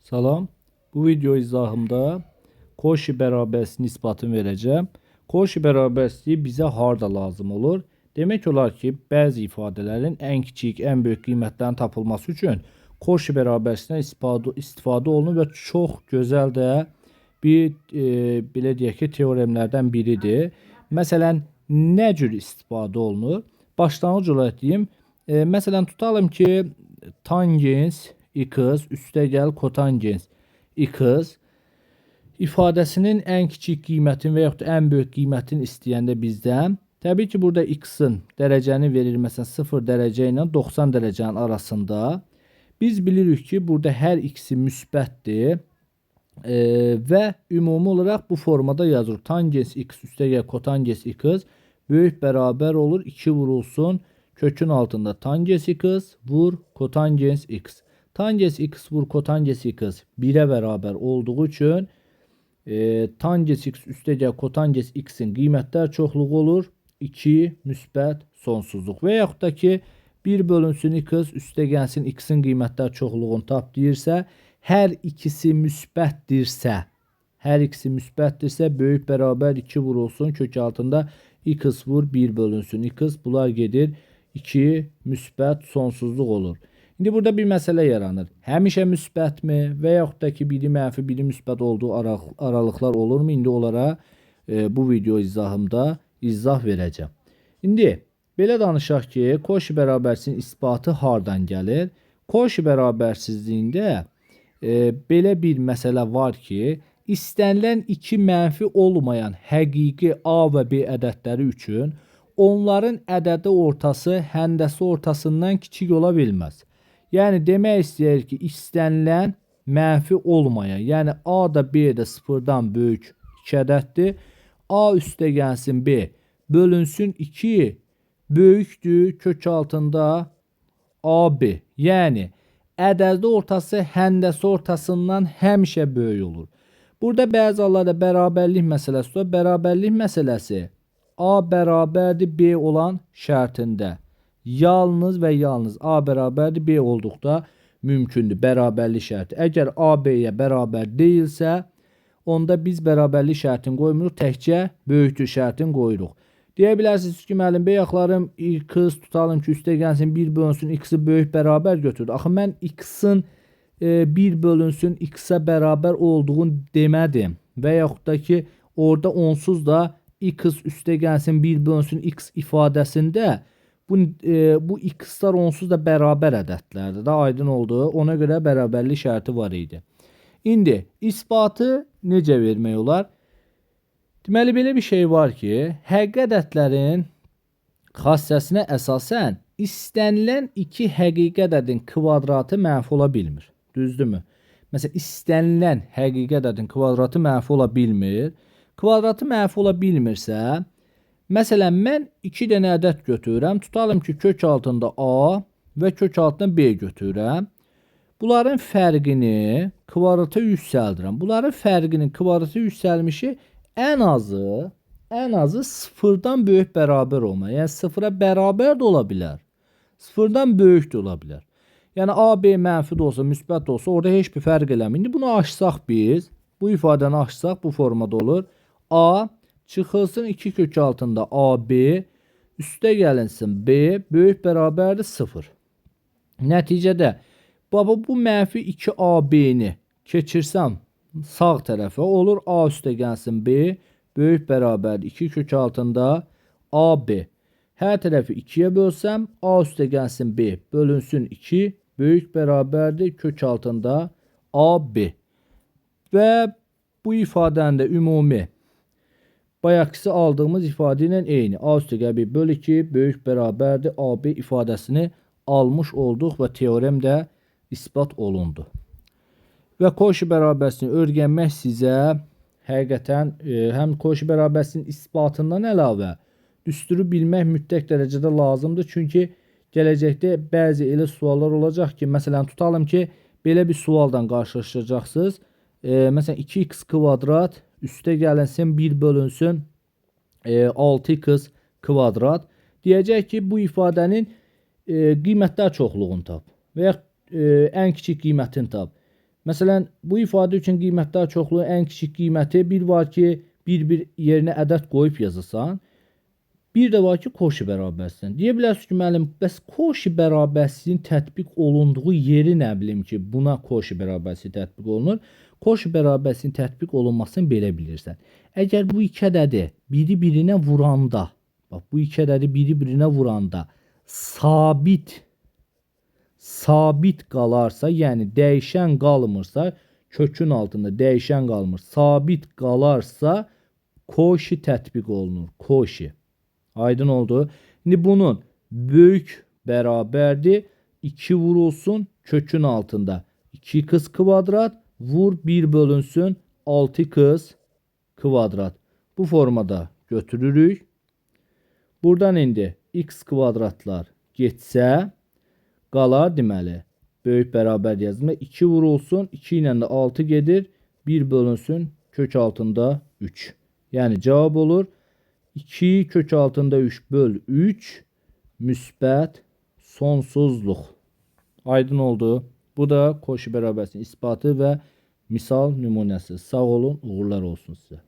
Salam. Bu video izahımda Cauchy bərabərsinin isbatını verəcəm. Cauchy bərabərsliyi bizə harda lazım olur? Demək olar ki, bəzi ifadələrin ən kiçik, ən böyük qiymətlərin tapılması üçün Cauchy bərabərsliyindən istifadə olunur və çox gözəl də bir belə deyək ki, teoremlərdən biridir. Məsələn, nə cür istifadə olunur? Başlanğıc olaraq deyim. Məsələn, tutalım ki, tangens x üstəgəl kotangens x ifadəsinin ən kiçik qiymətini və yaxud da ən böyük qiymətini istəyəndə bizdən, təbii ki, burada x-in dərəcəni verir, məsələn 0 dərəcə ilə 90 dərəcənin arasında. Biz bilirik ki, burada hər ikisi müsbətdir və ümumi olaraq bu formada yazılır. Tangens x üstəgəl kotangens x böyük bərabər olur 2 vurulsun kökün altında tangens x vur kotangens x. Tangens x vur kotangens x 1'e beraber olduğu için tangens x üstəgəl kotangens x'in qiymətlər çoxluğu olur 2 müsbət sonsuzluq. Və yaxud da ki 1 bölünsün x üstəgəlsin x'in qiymətlər çoxluğunu tap deyirsə, hər ikisi müsbətdirsə böyük bərabər 2 vurulsun kök altında x vur 1 bölünsün x, bunlar gedir 2 müsbət sonsuzluq olur. İndi burada bir məsələ yaranır. Həmişə müsbətmi və yaxud da ki, biri mənfi, biri müsbət olduğu aralıqlar olurmu? İndi onlara bu video izahımda izah verəcəm. İndi belə danışaq ki, Cauchy bərabərsizliyin isbatı hardan gəlir? Cauchy bərabərsizliyində belə bir məsələ var ki, istənilən iki mənfi olmayan həqiqi A və B ədədləri üçün onların ədədi ortası həndəsi ortasından kiçik ola bilməz. Yəni demək istəyir ki, istənilən mənfi olmayan, yəni A da B də sıfırdan böyük 2 ədəddir. A üstəgəlsin B bölünsün 2 böyükdür kök altında AB. Yəni ədədi ortası həndəsi ortasından həmişə böyük olur. Burada bəzi hallarda bərabərlik məsələsi var. Bərabərlik məsələsi A bərabərdir B olan şərtində. Yalnız və yalnız A bərabərdir B olduqda mümkündür bərabərlik şərti. Əgər A B-yə bərabər deyilsə, onda biz bərabərlik şərtini qoymuruq, təkcə böyükdür şərtini qoyuruq. Deyə bilərsiniz ki, müəllim, bəyəxlarım x tutalım ki, üstəgəlsin 1 bölünsün x-i böyük bərabər götürdü. Axı mən x-in 1 bölünsün x-ə bərabər olduğunu demədim. Və yaxud da ki, orada onsuz da x üstəgəlsin 1 bölünsün x ifadəsində bu x-lar onsuz da bərabər ədədlərdir. Da aydın oldu. Ona görə bərabərlik şərti var idi. İndi isbatı necə vermək olar? Deməli, belə bir şey var ki, həqiqi ədədlərin xassəsinə əsasən istənilən iki həqiqi ədədin kvadratı mənfi ola bilmir. Düzdürmü? Məsələn, istənilən həqiqi ədədin kvadratı mənfi ola bilmir. Kvadratı mənfi ola bilmirsə, məsələn, mən 2 dənə ədəd götürürəm. Tutalım ki, kök altında A və kök altında B götürürəm. Bunların fərqini kvadrata yüksəldirəm. Bunların fərqinin kvadrata yüksəlmişi ən azı sıfırdan böyük bərabər olma. Yəni sıfıra bərabər də ola bilər. Sıfırdan böyük də ola bilər. Yəni A, B mənfi də olsa, müsbət də olsa orada heç bir fərq eləmir. İndi bunu açsaq biz, bu ifadəni açsaq bu formada olur. A çıxılsın 2 kök altında AB üstə gəlinsin B böyük bərabərdir 0. Nəticədə baba bu mənfi 2AB-ni keçirsəm sağ tərəfə olur A üstə gəlsin B böyük bərabərdir 2 kök altında AB. Hər tərəfi 2-yə bölsəm A üstə gəlsin B bölünsün 2 böyük bərabərdir kök altında AB. Və bu ifadənin də ümumi bayaqsı aldığımız ifadə ilə eyni. A üstə gəl B bölü 2 böyük bərabərdir AB ifadəsini almış olduq və teorem də isbat olundu. Və Cauchy bərabərsizliyini öyrənmək sizə həqiqətən həm Cauchy bərabərsizliyinin isbatından əlavə düsturu bilmək mütləq dərəcədə lazımdır. Çünki gələcəkdə bəzi elə suallar olacaq ki, məsələn tutalım ki, belə bir sualdan qarşılaşacaqsınız. Məsələn 2x kvadrat üstə gəlinsin 1 bölünsün 6x kvadrat. Deyəcək ki, bu ifadənin qiymətlər çoxluğunu tap və ya ən kiçik qiymətini tap. Məsələn, bu ifadə üçün qiymətlər çoxluğu ən kiçik qiyməti bir var ki, bir yerinə ədəd qoyub yazırsan. Bir də var ki, Cauchy bərabərsizliyin. Deyə bilərsiniz ki, müəllim, bəs Cauchy bərabərsizliyin tətbiq olunduğu yeri nə bilim ki, buna Cauchy bərabərsizliyi tətbiq olunur. Cauchy bərabərsizliyin tətbiq olunmasını belə bilirsən. Əgər bu iki ədədi biri-birinə vuranda, bax bu iki ədədi biri-birinə vuranda sabit qalarsa, yəni dəyişən qalmırsa, kökün altında dəyişən qalmır, sabit qalarsa Cauchy tətbiq olunur. Cauchy. Aydın oldu. İndi bunun böyük bərabərdir. 2 vurulsun kökün altında. 2x kvadrat vur 1 bölünsün 6x kvadrat. Bu formada götürürük. Buradan indi x kvadratlar getsə qalar deməli. Böyük bərabər yazımda 2 vurulsun. 2 ilə də 6 gedir. 1 bölünsün kök altında 3. Yəni cavab olur 2 kök altında 3 böl 3 müsbət sonsuzluq. Aydın oldu. Bu da Cauchy bərabərsizliyin isbatı və misal nümunəsi. Sağ olun, uğurlar olsun sizə.